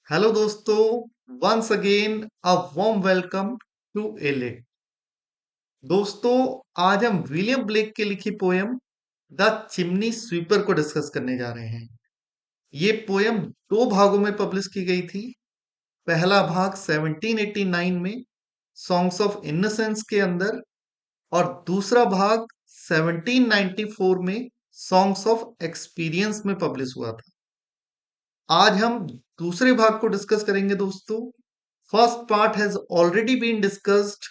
Hello दोस्तों, once again a warm welcome to Elite. दोस्तों, आज हम विलियम ब्लेक की लिखी पोयम द चिमनी स्वीपर को डिस्कस करने जा रहे हैं। ये पोयम दो भागों में पब्लिश की गई थी। पहला भाग 1789 में सॉन्ग्स ऑफ इनोसेंस के अंदर और दूसरा भाग 1794 में सॉन्ग्स ऑफ एक्सपीरियंस में पब्लिश हुआ था। आज हम दूसरे भाग को डिस्कस करेंगे दोस्तों। First part has already been discussed,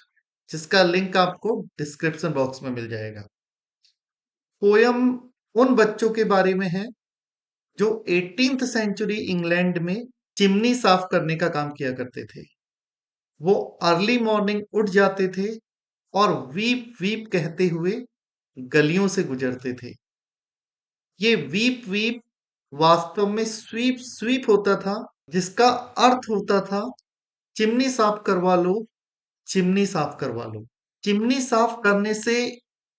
जिसका लिंक आपको डिस्क्रिप्शन बॉक्स में मिल जाएगा। पोयम उन बच्चों के बारे में है जो 18th सेंचुरी इंग्लैंड में चिमनी साफ करने का काम किया करते थे। वो अर्ली मॉर्निंग उठ जाते थे और वीप वीप कहते हुए गलियों से गुजरते थे। ये वीप वीप वास्तव में स्वीप स्वीप होता था, जिसका अर्थ होता था चिमनी साफ करवा लो, चिमनी साफ करवा लो। चिमनी साफ करने से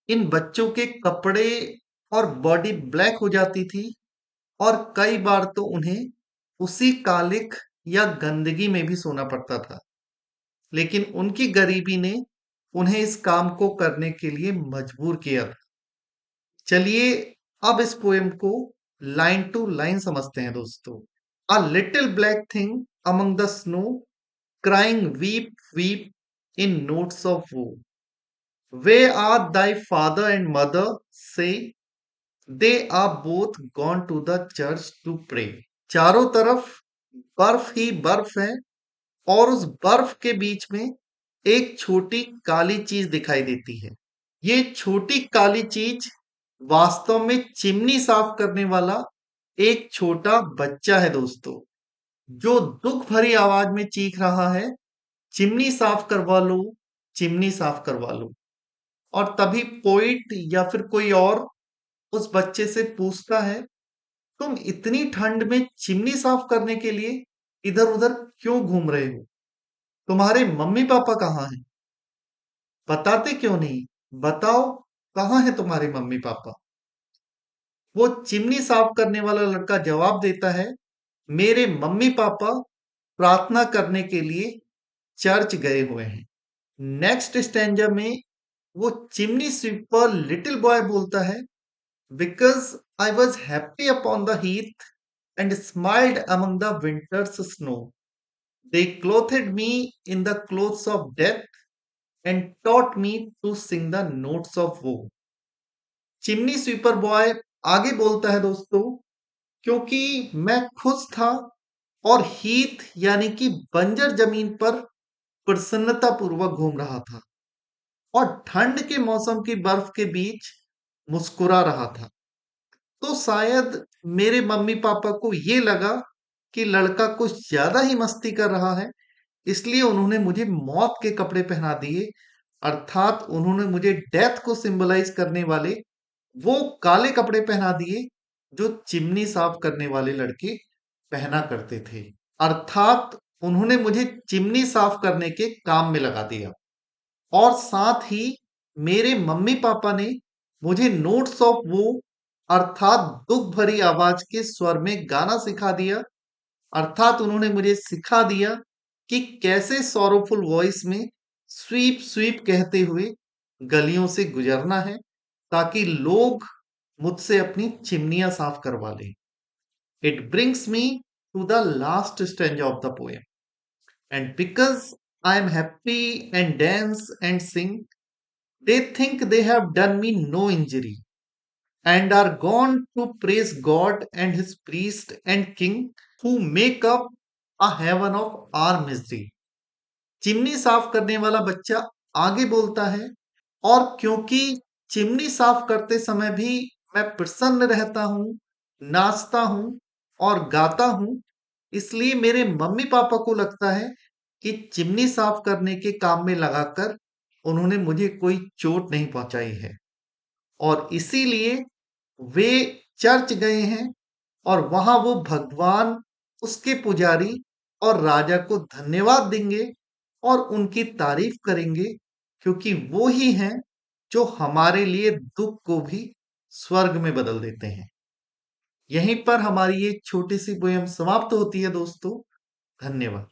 इन बच्चों के कपड़े और बॉडी ब्लैक हो जाती थी और कई बार तो उन्हें उसी कालिख या गंदगी में भी सोना पड़ता था। लेकिन उनकी गरीबी ने उन्हें इस काम को करने के लिए मजबूर किया था। चलिए अब इस पोएम को लाइन टू लाइन समझते हैं दोस्तों। A little black thing among the snow crying weep weep in notes of woe. Where are thy father and mother? Say, they are both gone to the church to pray. चारों तरफ बर्फ ही बर्फ है और उस बर्फ के बीच में एक छोटी काली चीज दिखाई देती है। ये छोटी काली चीज वास्तव में चिमनी साफ करने वाला एक छोटा बच्चा है दोस्तों, जो दुख भरी आवाज में चीख रहा है, चिमनी साफ करवा लो, चिमनी साफ करवा लो। और तभी पोइट या फिर कोई और उस बच्चे से पूछता है, तुम इतनी ठंड में चिमनी साफ करने के लिए इधर उधर क्यों घूम रहे हो? तुम्हारे मम्मी पापा कहाँ हैं? बताते क्यों नहीं? बताओ, कहाँ है तुम्हारे मम्मी पापा? वो चिमनी साफ करने वाला लड़का जवाब देता है, मेरे मम्मी पापा प्रार्थना करने के लिए चर्च गए हुए हैं। नेक्स्ट स्टैंजा में वो चिमनी स्वीपर लिटिल बॉय बोलता है, because I was happy upon the heath and smiled among the winter's snow, they clothed me in the clothes of death and taught me to sing the notes of woe. Chimney sweeper boy आगे बोलता है दोस्तों, क्योंकि मैं खुश था और Heath यानी कि बंजर जमीन पर प्रसन्नता पूर्वक घूम रहा था और ठंड के मौसम की बर्फ के बीच मुस्कुरा रहा था। तो शायद मेरे मम्मी पापा को ये लगा कि लड़का कुछ ज्यादा ही मस्ती कर रहा है, इसलिए उन्होंने मुझे मौत के कपड़े पहना दिए, अर्थात उन्होंने मुझे डेथ को सिंबलाइज करने वाले वो काले कपड़े पहना दिए जो चिमनी साफ करने वाले लड़के पहना करते थे। अर्थात उन्होंने मुझे चिमनी साफ करने के काम में लगा दिया और साथ ही मेरे मम्मी पापा ने मुझे नोट्स ऑफ वो अर्थात दुख भरी आवाज के स्वर में गाना सिखा दिया। अर्थात उन्होंने मुझे सिखा दिया कि कैसे सॉरोफुल वॉइस में स्वीप स्वीप कहते हुए गलियों से गुजरना है, ताकि लोग मुझसे अपनी चिमनियां साफ करवा लें। It brings me to the last stanza of the poem, and because I am happy and dance and sing, they think they have done me no injury and are gone to praise God and his priest and king who make up a heaven of our misery. Chimney साफ करने वाला बच्चा आगे बोलता है, और क्योंकि chimney साफ करते समय भी मैं प्रसन्न रहता हूं, नाचता हूं और गाता हूं, इसलिए मेरे मम्मी पापा को लगता है कि चिमनी साफ करने के काम में लगाकर उन्होंने मुझे कोई चोट नहीं पहुंचाई है और इसीलिए वे चर्च गए हैं और वहां वो भगवान, उसके पुजारी और राजा को धन्यवाद देंगे और उनकी तारीफ करेंगे, क्योंकि वो ही हैं जो हमारे लिए दुख को भी स्वर्ग में बदल देते हैं। यहीं पर हमारी ये छोटी सी पोयम समाप्त होती है दोस्तों। धन्यवाद।